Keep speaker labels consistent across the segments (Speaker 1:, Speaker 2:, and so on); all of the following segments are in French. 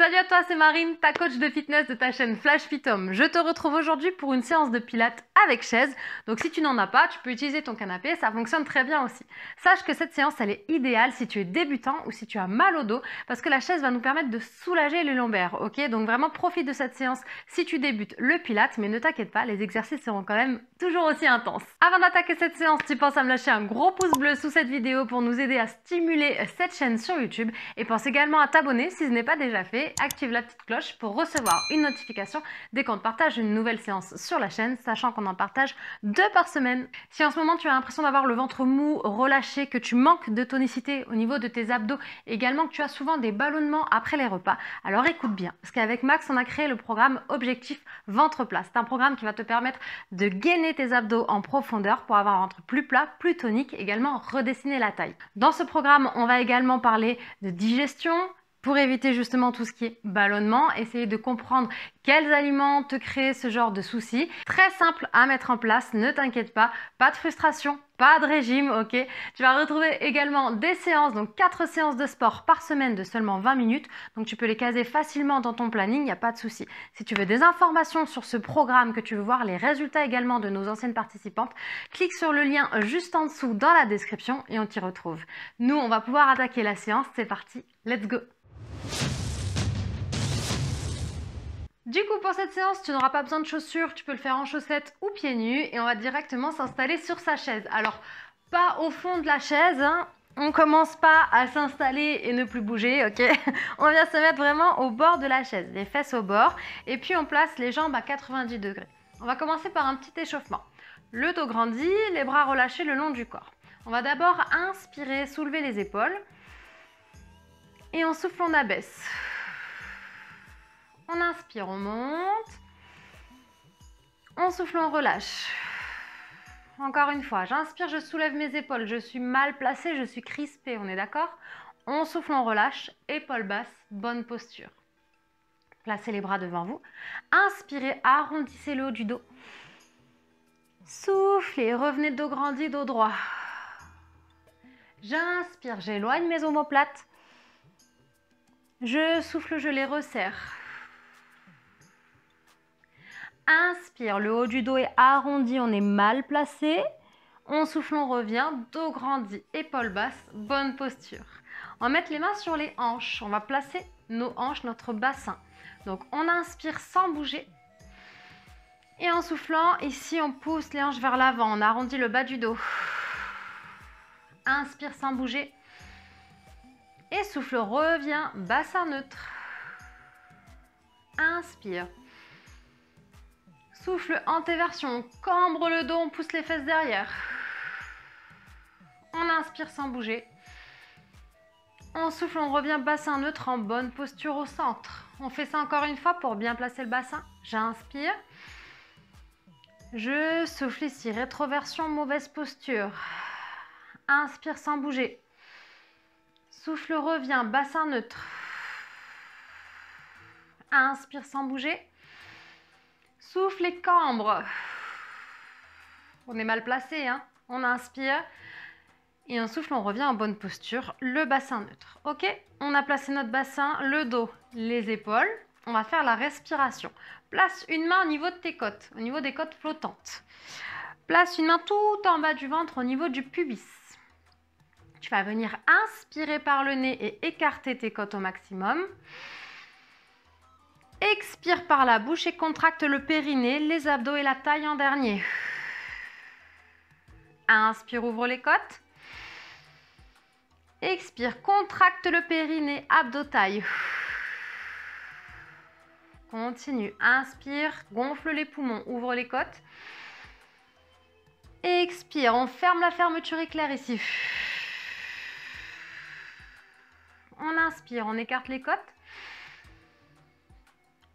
Speaker 1: Salut à toi, c'est Marine, ta coach de fitness de ta chaîne Flash Fit Home. Je te retrouve aujourd'hui pour une séance de pilates avec chaise. Donc si tu n'en as pas, tu peux utiliser ton canapé, ça fonctionne très bien aussi. Sache que cette séance, elle est idéale si tu es débutant ou si tu as mal au dos, parce que la chaise va nous permettre de soulager les lombaires, ok? Donc vraiment profite de cette séance si tu débutes le pilates, mais ne t'inquiète pas, les exercices seront quand même toujours aussi intenses. Avant d'attaquer cette séance, tu penses à me lâcher un gros pouce bleu sous cette vidéo pour nous aider à stimuler cette chaîne sur YouTube, et pense également à t'abonner si ce n'est pas déjà fait. Active la petite cloche pour recevoir une notification dès qu'on te partage une nouvelle séance sur la chaîne, sachant qu'on en partage 2 par semaine. Si en ce moment tu as l'impression d'avoir le ventre mou, relâché, que tu manques de tonicité au niveau de tes abdos, également que tu as souvent des ballonnements après les repas, alors écoute bien, parce qu'avec Max on a créé le programme Objectif Ventre Plat. C'est un programme qui va te permettre de gainer tes abdos en profondeur pour avoir un ventre plus plat, plus tonique, également redessiner la taille. Dans ce programme, on va également parler de digestion, pour éviter justement tout ce qui est ballonnement, essayer de comprendre quels aliments te créent ce genre de soucis. Très simple à mettre en place, ne t'inquiète pas de frustration, pas de régime, ok? Tu vas retrouver également des séances, donc 4 séances de sport par semaine de seulement 20 minutes, donc tu peux les caser facilement dans ton planning, il n'y a pas de souci. Si tu veux des informations sur ce programme, que tu veux voir les résultats également de nos anciennes participantes, clique sur le lien juste en dessous dans la description et on t'y retrouve. Nous, on va pouvoir attaquer la séance, c'est parti, let's go! Du coup, pour cette séance, tu n'auras pas besoin de chaussures, tu peux le faire en chaussettes ou pieds nus et on va directement s'installer sur sa chaise. Alors, pas au fond de la chaise, hein. On commence pas à s'installer et ne plus bouger, ok? On vient se mettre vraiment au bord de la chaise, les fesses au bord, et puis on place les jambes à 90 degrés. On va commencer par un petit échauffement. Le dos grandi, les bras relâchés le long du corps. On va d'abord inspirer, soulever les épaules, et en soufflant, on abaisse. On inspire, on monte. On souffle, on relâche. Encore une fois, j'inspire, je soulève mes épaules. Je suis mal placée, je suis crispée, on est d'accord? On souffle, on relâche. Épaules basses, bonne posture. Placez les bras devant vous. Inspirez, arrondissez le haut du dos. Soufflez, revenez dos grandi, dos droit. J'inspire, j'éloigne mes omoplates. Je souffle, je les resserre. Inspire, le haut du dos est arrondi, on est mal placé. On souffle, on revient, dos grandi, épaules basses, bonne posture. On va mettre les mains sur les hanches, on va placer nos hanches, notre bassin. Donc on inspire sans bouger. Et en soufflant, ici on pousse les hanches vers l'avant, on arrondit le bas du dos. Inspire sans bouger. Et souffle, revient, bassin neutre. Inspire. Souffle, antéversion, on cambre le dos, on pousse les fesses derrière. On inspire sans bouger. On souffle, on revient, bassin neutre en bonne posture au centre. On fait ça encore une fois pour bien placer le bassin. J'inspire. Je souffle ici, rétroversion, mauvaise posture. Inspire sans bouger. Souffle, revient, bassin neutre. Inspire sans bouger. Souffle et cambre. On est mal placé, hein? On inspire. Et on souffle, on revient en bonne posture. Le bassin neutre. Ok? On a placé notre bassin, le dos, les épaules. On va faire la respiration. Place une main au niveau de tes côtes, au niveau des côtes flottantes. Place une main tout en bas du ventre, au niveau du pubis. Tu vas venir inspirer par le nez et écarter tes côtes au maximum. Expire par la bouche et contracte le périnée, les abdos et la taille en dernier. Inspire, ouvre les côtes. Expire, contracte le périnée, abdos, taille. Continue, inspire, gonfle les poumons, ouvre les côtes. Expire, on ferme la fermeture éclair ici. On inspire, on écarte les côtes.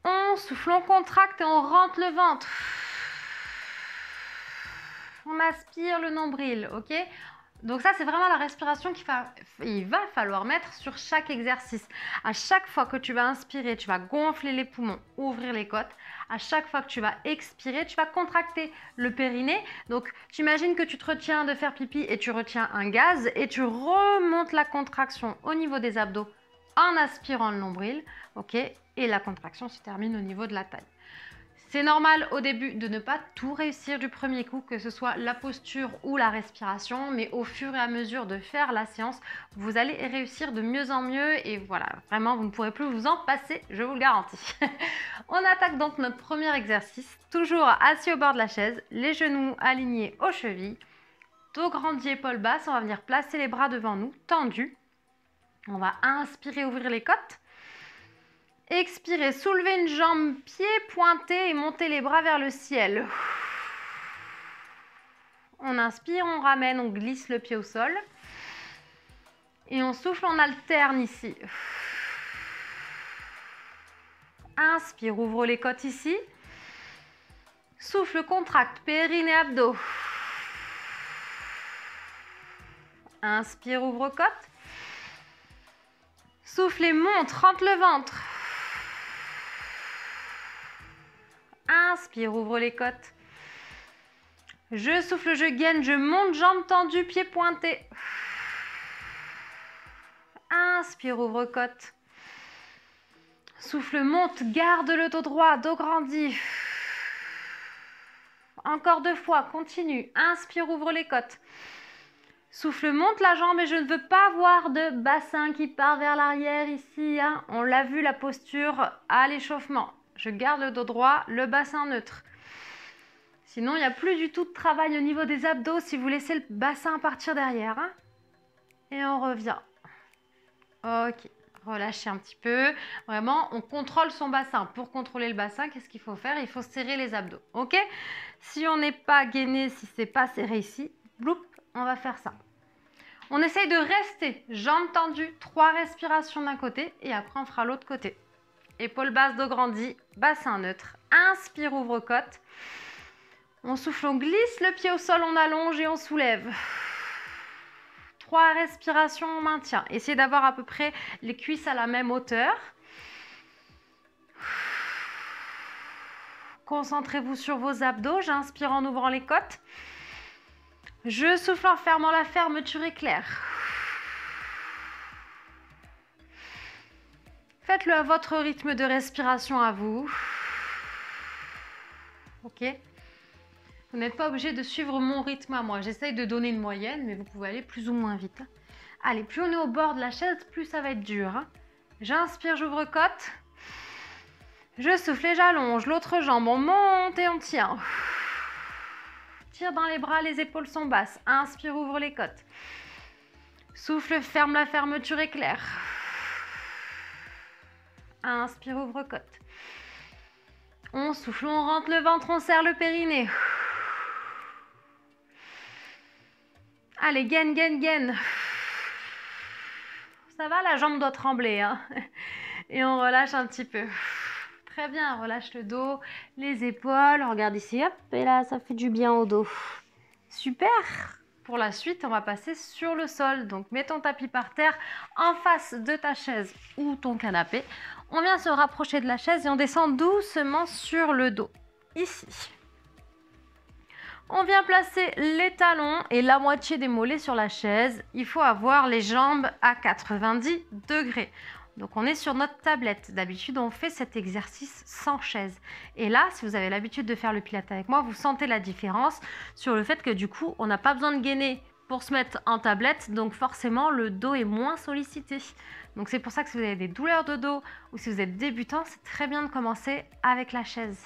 Speaker 1: On souffle, on contracte et on rentre le ventre. On aspire le nombril, ok? Donc ça, c'est vraiment la respiration il va falloir mettre sur chaque exercice. À chaque fois que tu vas inspirer, tu vas gonfler les poumons, ouvrir les côtes. À chaque fois que tu vas expirer, tu vas contracter le périnée. Donc, tu imagines que tu te retiens de faire pipi et tu retiens un gaz et tu remontes la contraction au niveau des abdos en aspirant le nombril, ok, et la contraction se termine au niveau de la taille. C'est normal au début de ne pas tout réussir du premier coup, que ce soit la posture ou la respiration, mais au fur et à mesure de faire la séance, vous allez réussir de mieux en mieux et voilà, vraiment vous ne pourrez plus vous en passer, je vous le garantis. On attaque donc notre premier exercice, toujours assis au bord de la chaise, les genoux alignés aux chevilles, dos grandi, épaules basses, on va venir placer les bras devant nous, tendus. On va inspirer, ouvrir les côtes. Expirez, soulevez une jambe, pied pointé et montez les bras vers le ciel. On inspire, on ramène, on glisse le pied au sol. Et on souffle, on alterne ici. Inspire, ouvre les côtes ici. Souffle, contracte, périnée, abdos. Inspire, ouvre côtes. Souffle et monte, rentre le ventre. Inspire, ouvre les côtes. Je souffle, je gaine, je monte, jambes tendues, pieds pointés. Inspire, ouvre côte. Souffle, monte, garde le dos droit, dos grandi. Encore 2 fois, continue. Inspire, ouvre les côtes. Souffle, monte la jambe et je ne veux pas avoir de bassin qui part vers l'arrière ici. Hein. On l'a vu, la posture à l'échauffement. Je garde le dos droit, le bassin neutre. Sinon, il n'y a plus du tout de travail au niveau des abdos si vous laissez le bassin partir derrière. Hein. Et on revient. Ok, relâchez un petit peu. Vraiment, on contrôle son bassin. Pour contrôler le bassin, qu'est-ce qu'il faut faire? Il faut serrer les abdos. Ok? Si on n'est pas gainé, si c'est pas serré ici, bloup, on va faire ça. On essaye de rester jambes tendues, 3 respirations d'un côté et après on fera l'autre côté. Épaules basses, dos grandi, bassin neutre. Inspire, ouvre côte. On souffle, on glisse le pied au sol, on allonge et on soulève. 3 respirations, on maintient. Essayez d'avoir à peu près les cuisses à la même hauteur. Concentrez-vous sur vos abdos. J'inspire en ouvrant les côtes. Je souffle en fermant la fermeture éclair. Faites-le à votre rythme de respiration à vous. Ok? Vous n'êtes pas obligé de suivre mon rythme à moi. J'essaye de donner une moyenne, mais vous pouvez aller plus ou moins vite. Allez, plus on est au bord de la chaise, plus ça va être dur. J'inspire, j'ouvre côte. Je souffle et j'allonge. L'autre jambe, on monte et on tient. Tire dans les bras, les épaules sont basses. Inspire, ouvre les côtes. Souffle, ferme la fermeture éclair. Inspire, ouvre côte. On souffle, on rentre le ventre, on serre le périnée. Allez, gaine, gaine, gaine. Ça va, la jambe doit trembler. Hein. Et on relâche un petit peu. Très bien, relâche le dos, les épaules. Regarde ici, hop, et là, ça fait du bien au dos. Super. Pour la suite, on va passer sur le sol. Donc, mets ton tapis par terre en face de ta chaise ou ton canapé. On vient se rapprocher de la chaise et on descend doucement sur le dos. Ici. On vient placer les talons et la moitié des mollets sur la chaise. Il faut avoir les jambes à 90 degrés. Donc on est sur notre tablette. D'habitude, on fait cet exercice sans chaise. Et là, si vous avez l'habitude de faire le pilates avec moi, vous sentez la différence sur le fait que du coup, on n'a pas besoin de gainer pour se mettre en tablette. Donc forcément, le dos est moins sollicité. Donc c'est pour ça que si vous avez des douleurs de dos ou si vous êtes débutant, c'est très bien de commencer avec la chaise.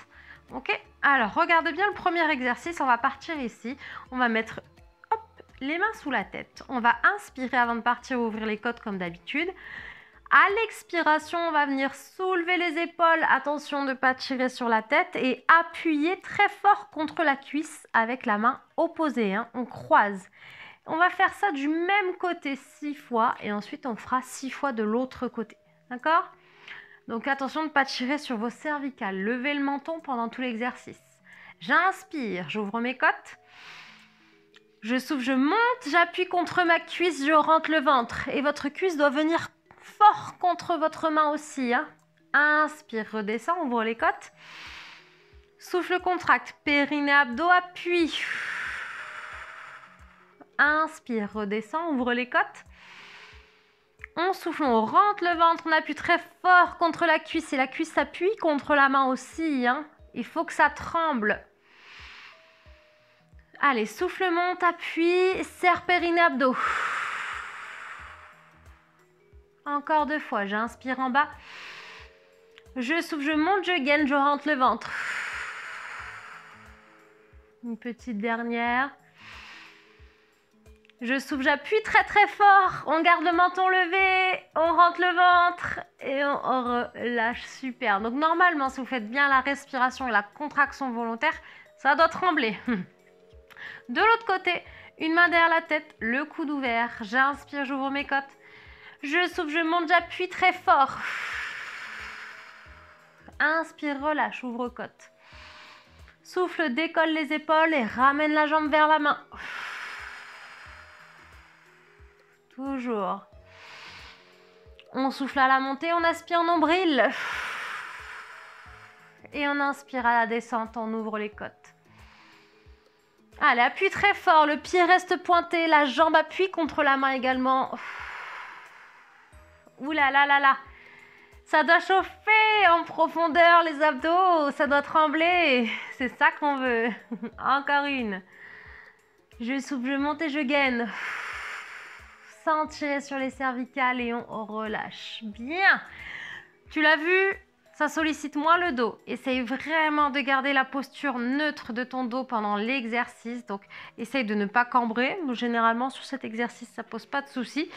Speaker 1: Ok, alors regardez bien le premier exercice, on va partir ici, on va mettre hop, les mains sous la tête, on va inspirer avant de partir, ouvrir les côtes comme d'habitude. À l'expiration, on va venir soulever les épaules, attention de ne pas tirer sur la tête et appuyer très fort contre la cuisse avec la main opposée, hein, on croise. On va faire ça du même côté 6 fois et ensuite on fera 6 fois de l'autre côté, d'accord ? Donc attention de ne pas tirer sur vos cervicales. Levez le menton pendant tout l'exercice. J'inspire, j'ouvre mes côtes. Je souffle, je monte, j'appuie contre ma cuisse, je rentre le ventre. Et votre cuisse doit venir fort contre votre main aussi. Hein. Inspire, redescend, ouvre les côtes. Souffle, contracte, périnée, abdos, appuie. Inspire, redescend, ouvre les côtes. On souffle, on rentre le ventre, on appuie très fort contre la cuisse et la cuisse s'appuie contre la main aussi, hein. Il faut que ça tremble. Allez, souffle, monte, appuie, serre périnée, abdos. Encore 2 fois, j'inspire en bas. Je souffle, je monte, je gaine, je rentre le ventre. Une petite dernière. Je souffle, j'appuie très très fort. On garde le menton levé, on rentre le ventre et on relâche. Super. Donc normalement, si vous faites bien la respiration et la contraction volontaire, ça doit trembler. De l'autre côté, une main derrière la tête, le coude ouvert. J'inspire, j'ouvre mes côtes. Je souffle, je monte, j'appuie très fort. Inspire, relâche, ouvre côte. Souffle, décolle les épaules et ramène la jambe vers la main. Toujours. On souffle à la montée, on aspire nombril. Et on inspire à la descente, on ouvre les côtes. Allez, appuie très fort, le pied reste pointé, la jambe appuie contre la main également. Ouh là là là là. Ça doit chauffer en profondeur les abdos, ça doit trembler. C'est ça qu'on veut. Encore une. Je souffle, je monte et je gaine. Sans tirer sur les cervicales et on relâche. Bien. Tu l'as vu, ça sollicite moins le dos. Essaye vraiment de garder la posture neutre de ton dos pendant l'exercice. Donc, essaye de ne pas cambrer. Généralement, sur cet exercice, ça pose pas de souci.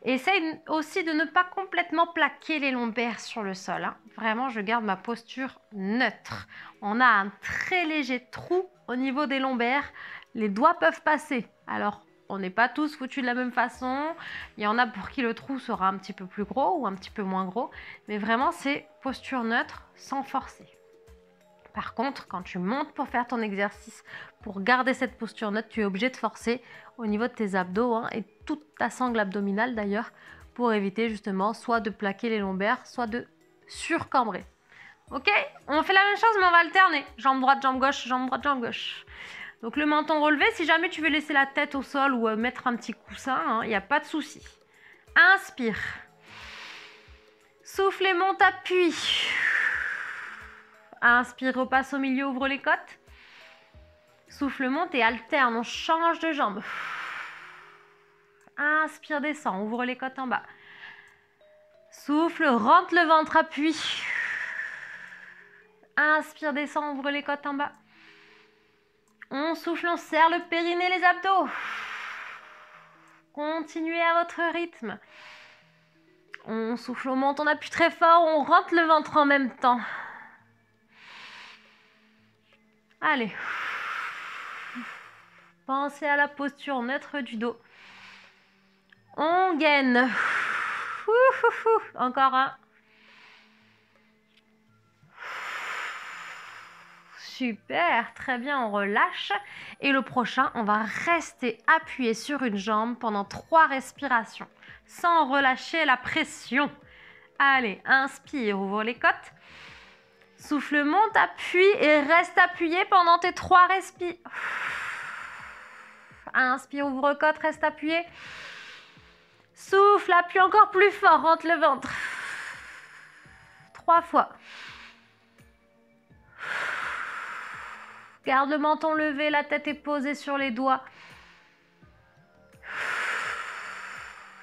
Speaker 1: Essaye aussi de ne pas complètement plaquer les lombaires sur le sol, hein. Vraiment, je garde ma posture neutre. On a un très léger trou au niveau des lombaires. Les doigts peuvent passer. Alors, on n'est pas tous foutus de la même façon. Il y en a pour qui le trou sera un petit peu plus gros ou un petit peu moins gros. Mais vraiment, c'est posture neutre sans forcer. Par contre, quand tu montes pour faire ton exercice, pour garder cette posture neutre, tu es obligé de forcer au niveau de tes abdos, hein, et toute ta sangle abdominale d'ailleurs, pour éviter justement soit de plaquer les lombaires, soit de surcambrer. Ok? On fait la même chose mais on va alterner. Jambe droite, jambe gauche, jambe droite, jambe gauche. Donc le menton relevé, si jamais tu veux laisser la tête au sol ou mettre un petit coussin, il n'y a pas de souci. Inspire. Souffle et monte, appuie. Inspire, repasse au milieu, ouvre les côtes. Souffle, monte et alterne, on change de jambe. Inspire, descend, ouvre les côtes en bas. Souffle, rentre le ventre, appuie. Inspire, descend, ouvre les côtes en bas. On souffle, on serre le périnée, les abdos. Continuez à votre rythme. On souffle, on monte, on appuie très fort, on rentre le ventre en même temps. Allez. Pensez à la posture neutre du dos. On gaine. Encore un. Super, très bien, on relâche. Et le prochain, on va rester appuyé sur une jambe pendant 3 respirations, sans relâcher la pression. Allez, inspire, ouvre les côtes. Souffle, monte, appuie et reste appuyé pendant tes 3 respires. Inspire, ouvre côte, reste appuyé. Souffle, appuie encore plus fort, rentre le ventre. 3 fois. Garde le menton levé, la tête est posée sur les doigts.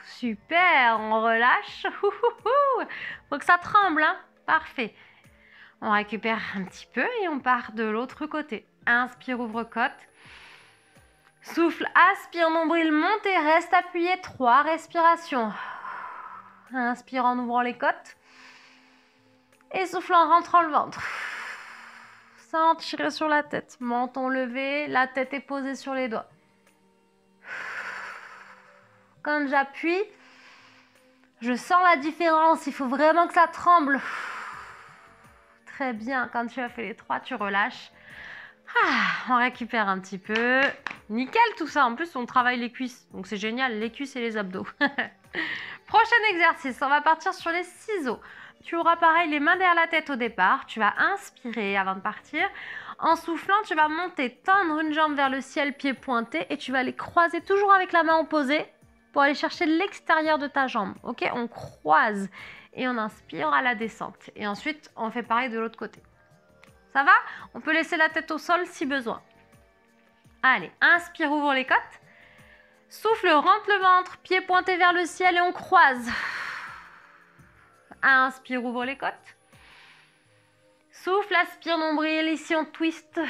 Speaker 1: Super, on relâche. Faut que ça tremble, hein. Parfait. On récupère un petit peu et on part de l'autre côté. Inspire, ouvre côte. Souffle, aspire, nombril, monte et reste appuyé. 3 respirations. Inspire en ouvrant les côtes. Et souffle en rentrant le ventre. Sans tirer sur la tête. Menton levé, la tête est posée sur les doigts. Quand j'appuie, je sens la différence. Il faut vraiment que ça tremble. Très bien. Quand tu as fait les 3, tu relâches. On récupère un petit peu. Nickel tout ça. En plus, on travaille les cuisses. Donc c'est génial, les cuisses et les abdos. Prochain exercice, on va partir sur les ciseaux. Tu auras pareil les mains derrière la tête au départ. Tu vas inspirer avant de partir. En soufflant, tu vas monter, tendre une jambe vers le ciel, pied pointé. Et tu vas les croiser toujours avec la main opposée pour aller chercher l'extérieur de ta jambe. Ok, on croise et on inspire à la descente. Et ensuite, on fait pareil de l'autre côté. Ça va? On peut laisser la tête au sol si besoin. Allez, inspire, ouvre les côtes. Souffle, rentre le ventre, pieds pointés vers le ciel et on croise. Inspire, ouvre les côtes. Souffle, aspire, nombril. Ici, on twist.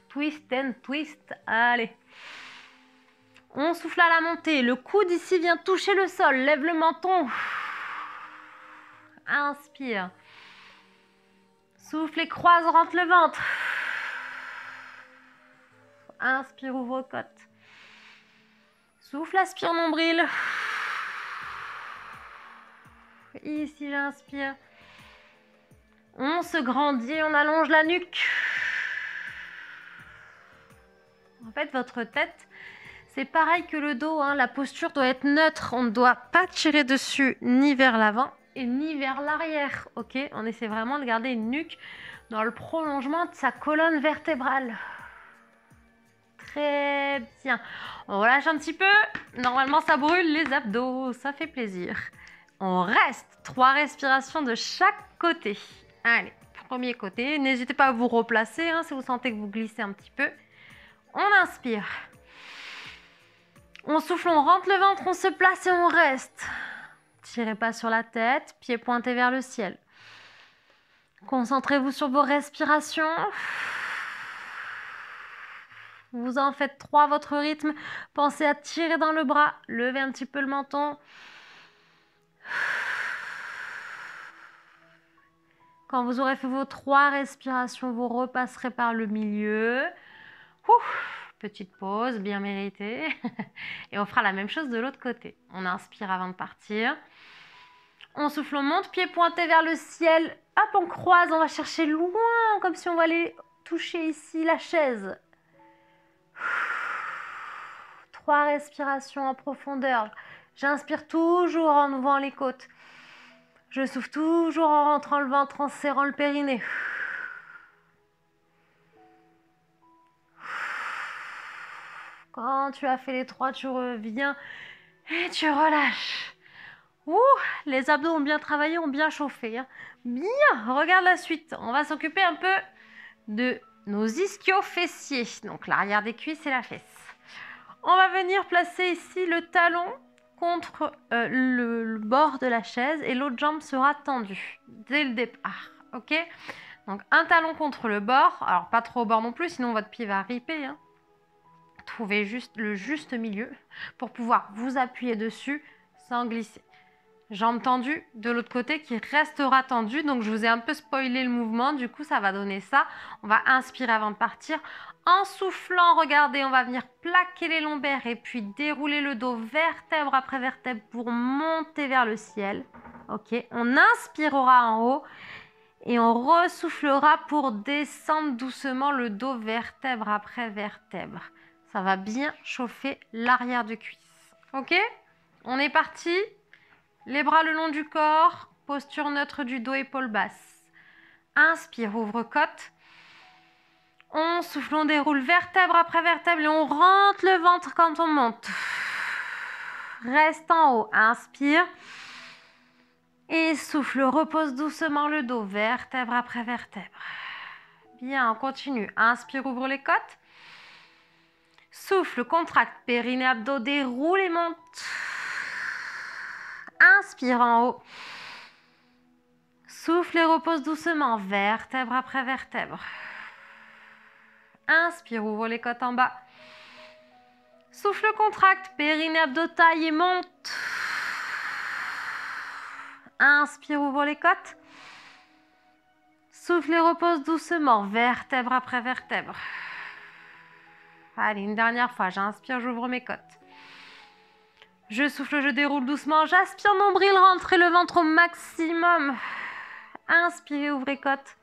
Speaker 1: Twist and twist. Allez. On souffle à la montée. Le coude ici vient toucher le sol. Lève le menton. Inspire. Souffle et croise, rentre le ventre. Inspire, ouvre côte. Souffle, aspire, nombril. Ici, j'inspire. On se grandit, on allonge la nuque. En fait, votre tête, c'est pareil que le dos. Hein. La posture doit être neutre. On ne doit pas tirer dessus ni vers l'avant et ni vers l'arrière. Ok, on essaie vraiment de garder une nuque dans le prolongement de sa colonne vertébrale. Très bien. On relâche un petit peu. Normalement, ça brûle les abdos. Ça fait plaisir. On reste. 3 respirations de chaque côté. Allez, premier côté. N'hésitez pas à vous replacer hein, si vous sentez que vous glissez un petit peu. On inspire. On souffle, on rentre le ventre, on se place et on reste. Tirez pas sur la tête, pieds pointés vers le ciel. Concentrez-vous sur vos respirations. Vous en faites 3 à votre rythme. Pensez à tirer dans le bras, levez un petit peu le menton. Quand vous aurez fait vos 3 respirations, vous repasserez par le milieu. Petite pause, bien méritée. Et on fera la même chose de l'autre côté. On inspire avant de partir. On souffle, on monte, pieds pointés vers le ciel. Hop, on croise, on va chercher loin, comme si on va aller toucher ici la chaise. 3 respirations en profondeur. J'inspire toujours en ouvrant les côtes. Je souffle toujours en rentrant le ventre, en serrant le périnée. Quand tu as fait les 3, tu reviens et tu relâches. Les abdos ont bien travaillé, ont bien chauffé. Hein. Bien, regarde la suite. On va s'occuper un peu de nos ischio-fessiers. Donc l'arrière des cuisses et la fesse. On va venir placer ici le talon contre le bord de la chaise et l'autre jambe sera tendue dès le départ. Ok? Donc un talon contre le bord. Alors pas trop au bord non plus, sinon votre pied va riper. Hein. Trouvez le juste milieu pour pouvoir vous appuyer dessus sans glisser. Jambe tendue de l'autre côté qui restera tendue. Donc, je vous ai un peu spoilé le mouvement. Du coup, ça va donner ça. On va inspirer avant de partir. En soufflant, regardez, on va venir plaquer les lombaires et puis dérouler le dos vertèbre après vertèbre pour monter vers le ciel. Ok, on inspirera en haut et on ressoufflera pour descendre doucement le dos vertèbre après vertèbre. Ça va bien chauffer l'arrière de cuisse. Ok, on est parti. Les bras le long du corps, posture neutre du dos, épaules basses. Inspire, ouvre côte. On souffle, on déroule vertèbre après vertèbre et on rentre le ventre quand on monte. Reste en haut, inspire. Et souffle, repose doucement le dos, vertèbre après vertèbre. Bien, on continue. Inspire, ouvre les côtes. Souffle, contracte, périnée, abdos, déroule et monte. Inspire en haut. Souffle et repose doucement, vertèbre après vertèbre. Inspire, ouvre les côtes en bas. Souffle, contracte, périnée, abdos, taille et monte. Inspire, ouvre les côtes. Souffle et repose doucement, vertèbre après vertèbre. Allez, une dernière fois, j'inspire, j'ouvre mes côtes. Je souffle, je déroule doucement, j'aspire, nombril, rentrez le ventre au maximum. Inspirez, ouvrez côte.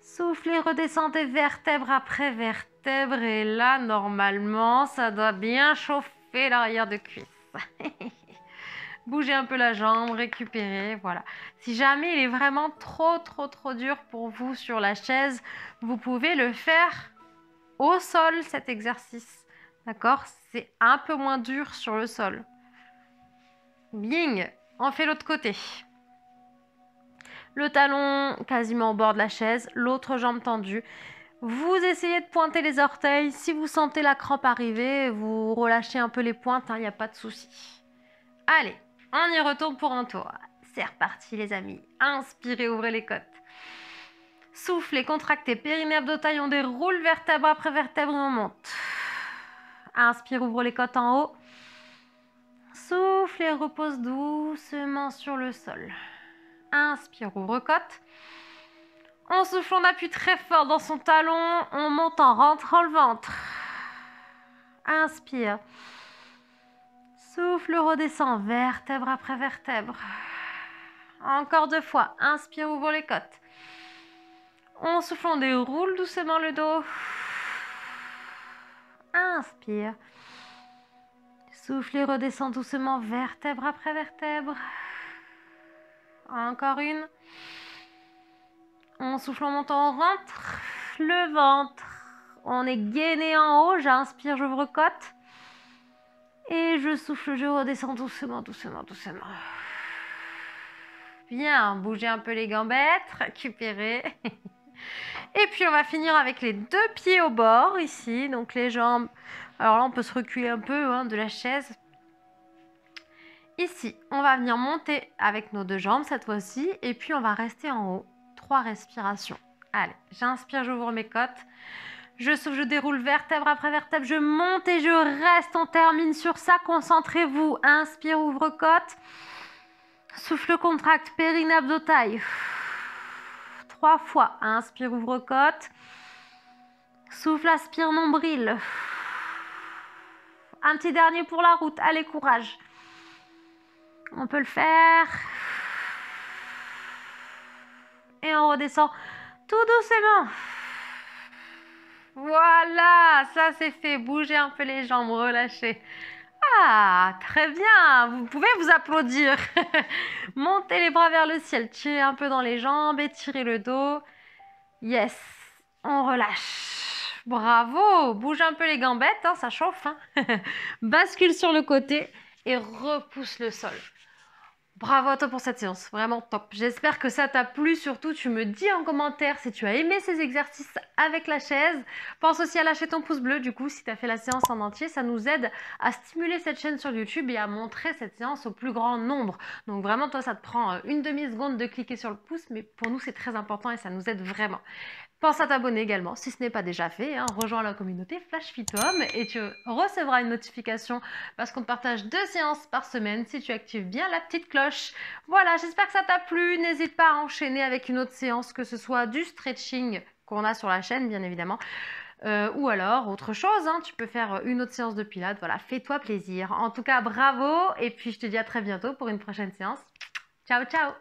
Speaker 1: Soufflez, redescendez vertèbre après vertèbre. Et là, normalement, ça doit bien chauffer l'arrière de cuisse. Bougez un peu la jambe, récupérez, voilà. Si jamais il est vraiment trop dur pour vous sur la chaise, vous pouvez le faire au sol, cet exercice. D'accord? C'est un peu moins dur sur le sol. Bing! On fait l'autre côté. Le talon quasiment au bord de la chaise, l'autre jambe tendue. Vous essayez de pointer les orteils. Si vous sentez la crampe arriver, vous relâchez un peu les pointes, il n'y a pas de souci. Allez, on y retourne pour un tour. C'est reparti les amis. Inspirez, ouvrez les côtes. Soufflez, contractez, périnée, abdos-taille, on déroule vertèbre après vertèbre, on monte. Inspire, ouvre les côtes en haut. Souffle et repose doucement sur le sol. Inspire, ouvre côte. On souffle, on appuie très fort dans son talon. On monte en rentrant le ventre. Inspire. Souffle, redescend, vertèbre après vertèbre. Encore 2 fois. Inspire, ouvre les côtes. On souffle, on déroule doucement le dos. Inspire. Souffle et redescend doucement, vertèbre après vertèbre. Encore une. On souffle, on monte, on rentre le ventre. On est gainé en haut. J'inspire, j'ouvre côte. Et je souffle, je redescends doucement, doucement, doucement. Bien, bougez un peu les gambettes, récupérez. Et puis on va finir avec les 2 pieds au bord ici, donc les jambes. Alors là on peut se reculer un peu de la chaise. Ici, on va venir monter avec nos 2 jambes cette fois-ci et puis on va rester en haut. 3 respirations. Allez, j'inspire, j'ouvre mes côtes. Je souffle, je déroule vertèbre après vertèbre. Je monte et je reste. On termine sur ça. Concentrez-vous. Inspire, ouvre côte. Souffle, contracte, périnée, abdos-taille. 3 fois. Inspire, ouvre côte. Souffle, aspire, nombril. Un petit dernier pour la route. Allez, courage. On peut le faire. Et on redescend tout doucement. Voilà, ça c'est fait. Bougez un peu les jambes, relâchez. Ah, très bien. Vous pouvez vous applaudir. Montez les bras vers le ciel. Tirez un peu dans les jambes, étirez le dos. Yes, on relâche. Bravo. Bouge un peu les gambettes, ça chauffe. Bascule sur le côté et repousse le sol. Bravo à toi pour cette séance, vraiment top. J'espère que ça t'a plu, surtout tu me dis en commentaire si tu as aimé ces exercices avec la chaise. Pense aussi à lâcher ton pouce bleu du coup si tu as fait la séance en entier, ça nous aide à stimuler cette chaîne sur YouTube et à montrer cette séance au plus grand nombre. Donc vraiment toi ça te prend une demi-seconde de cliquer sur le pouce, mais pour nous c'est très important et ça nous aide vraiment. Pense à t'abonner également si ce n'est pas déjà fait, rejoins la communauté Flash Phytom et tu recevras une notification parce qu'on partage 2 séances par semaine si tu actives bien la petite cloche. Voilà, j'espère que ça t'a plu, n'hésite pas à enchaîner avec une autre séance, que ce soit du stretching qu'on a sur la chaîne bien évidemment, ou alors autre chose, tu peux faire une autre séance de pilates, voilà, fais-toi plaisir. En tout cas, bravo et puis je te dis à très bientôt pour une prochaine séance. Ciao, ciao!